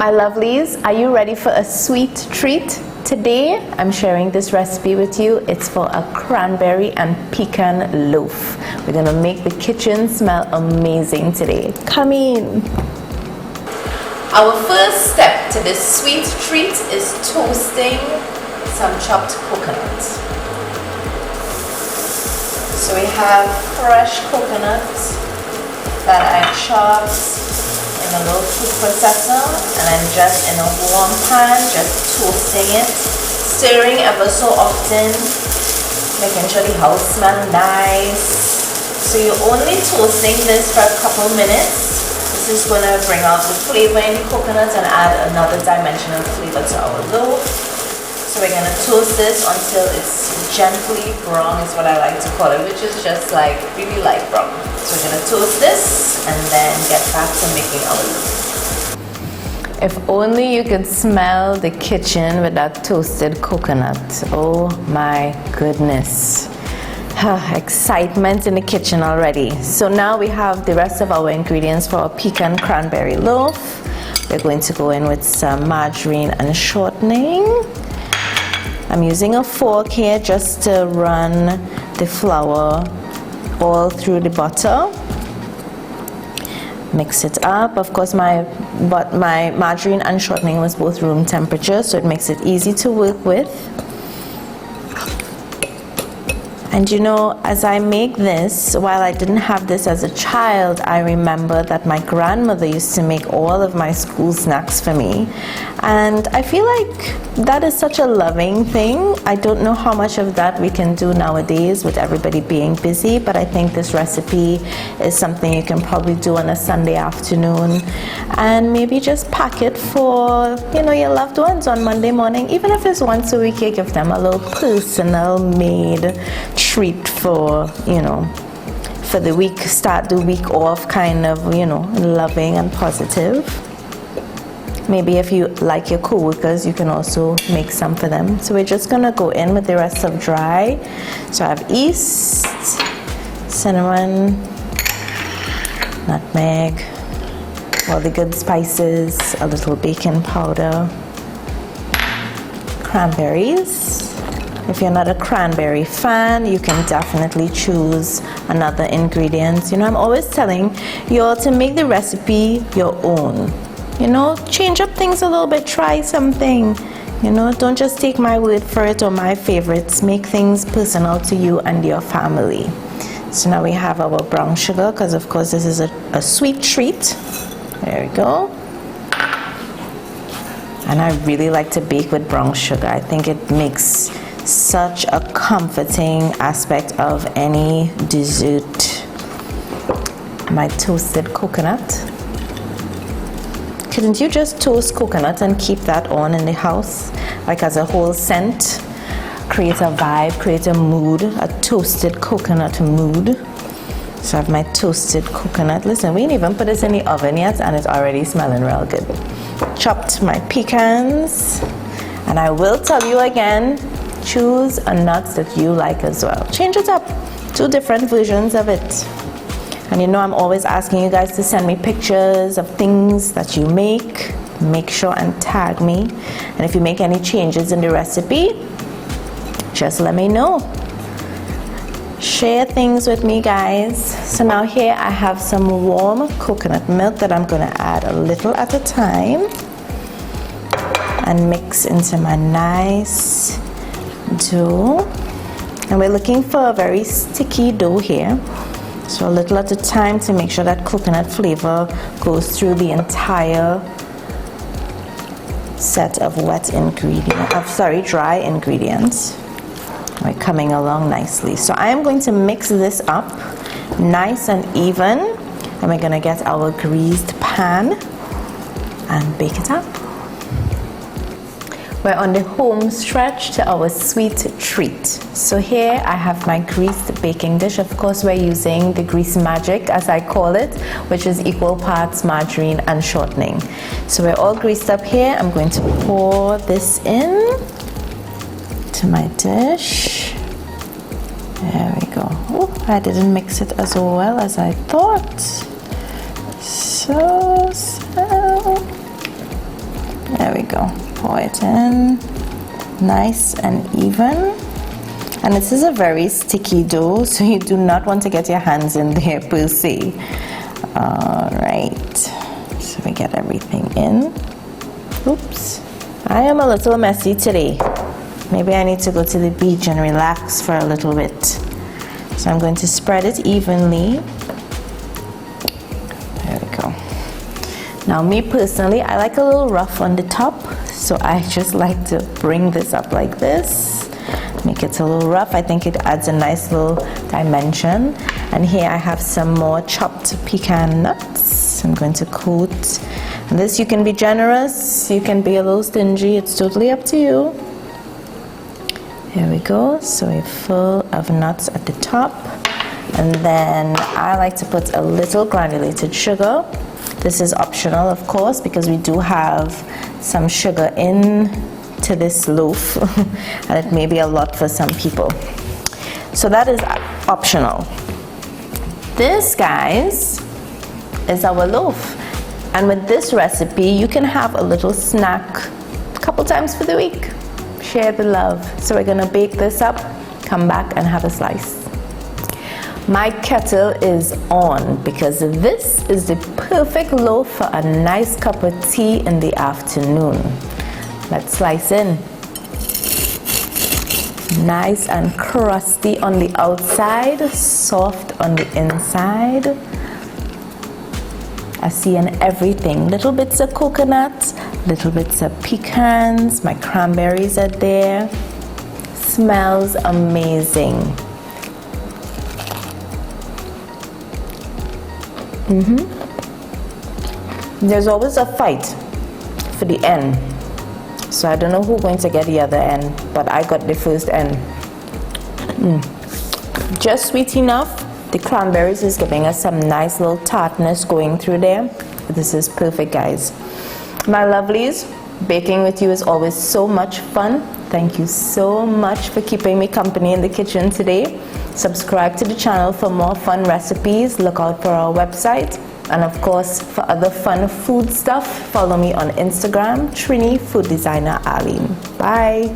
My lovelies, are you ready for a sweet treat? Today, I'm sharing this recipe with you. It's for a cranberry and pecan loaf. We're gonna make the kitchen smell amazing today. Come in. Our first step to this sweet treat is toasting some chopped coconut. So we have fresh coconut that I chopped in a little food processor, and I'm just in a warm pan, just toasting it, stirring ever so often, making sure the house smells nice. So you're only toasting this for a couple minutes. This is going to bring out the flavor in the coconut and add another dimensional flavor to our loaf. So we're going to toast this until it's gently brown, is what I like to call it, which is just like really light brown. So we're going to toast this and then get back to making our loaf. If only you could smell the kitchen with that toasted coconut. Oh my goodness. Excitement in the kitchen already. So now we have the rest of our ingredients for our pecan cranberry loaf. We're going to go in with some margarine and shortening. I'm using a fork here just to run the flour all through the butter. Mix it up. Of course, my margarine and shortening was both room temperature, so it makes it easy to work with. And you know, as I make this, while I didn't have this as a child, I remember that my grandmother used to make all of my school snacks for me. And I feel like that is such a loving thing. I don't know how much of that we can do nowadays with everybody being busy, but I think this recipe is something you can probably do on a Sunday afternoon and maybe just pack it for, you know, your loved ones on Monday morning. Even if it's once a week, you give them a little personal made treat for, you know, for the week, start the week off kind of, you know, loving and positive. Maybe if you like your co-workers, you can also make some for them. So we're just gonna go in with the rest of dry. So I have yeast, cinnamon, nutmeg, all the good spices, a little baking powder, cranberries. If you're not a cranberry fan, you can definitely choose another ingredient. You know, I'm always telling you all to make the recipe your own. You know, change up things a little bit, try something. You know, don't just take my word for it or my favorites. Make things personal to you and your family. So now we have our brown sugar, because of course this is a sweet treat. There we go. And I really like to bake with brown sugar. I think it makes such a comforting aspect of any dessert. My toasted coconut. Couldn't you just toast coconut and keep that on in the house, like as a whole scent? Create a vibe, create a mood, a toasted coconut mood. So I have my toasted coconut. Listen, we didn't even put this in the oven yet and it's already smelling real good. Chopped my pecans, and I will tell you again, choose a nut that you like as well. Change it up, 2 different versions of it. And you know, I'm always asking you guys to send me pictures of things that you make. Make sure and tag me. And if you make any changes in the recipe, just let me know. Share things with me, guys. So now here I have some warm coconut milk that I'm gonna add a little at a time and mix into my nice dough. And we're looking for a very sticky dough here. So a little at a time to make sure that coconut flavor goes through the entire set of dry ingredients. We're coming along nicely. So I am going to mix this up nice and even, and we're gonna get our greased pan and bake it up. We're on the home stretch to our sweet treat. So here I have my greased baking dish. Of course, we're using the grease magic, as I call it, which is equal parts margarine and shortening. So we're all greased up here. I'm going to pour this in to my dish. There we go. Oh, I didn't mix it as well as I thought. So There we go. Pour it in nice and even. And this is a very sticky dough, so you do not want to get your hands in there per se. All right, so we get everything in. Oops, I am a little messy today. Maybe I need to go to the beach and relax for a little bit. So I'm going to spread it evenly. There we go. Now me personally, I like a little rough on the top, so I just like to bring this up like this. Make it a little rough. I think it adds a nice little dimension. And here I have some more chopped pecan nuts. I'm going to coat. And this, you can be generous, you can be a little stingy, it's totally up to you. Here we go. So we're full of nuts at the top. And then I like to put a little granulated sugar. This is optional, of course, because we do have some sugar in to this loaf and it may be a lot for some people, so that is optional. This, guys, is our loaf, and with this recipe you can have a little snack a couple times for the week. Share the love. So we're gonna bake this up, come back and have a slice. My kettle is on because this is the perfect loaf for a nice cup of tea in the afternoon. Let's slice in. Nice and crusty on the outside, soft on the inside. I see in everything. Little bits of coconut, little bits of pecans, my cranberries are there. Smells amazing. There's always a fight for the end. So I don't know who's going to get the other end, but I got the first end. Just sweet enough. The cranberries is giving us some nice little tartness going through there. This is perfect, guys. My lovelies, baking with you is always so much fun. Thank you so much for keeping me company in the kitchen today. Subscribe to the channel for more fun recipes. Look out for our website. And of course, for other fun food stuff, follow me on Instagram, Trini, Food Designer Arlene. Bye.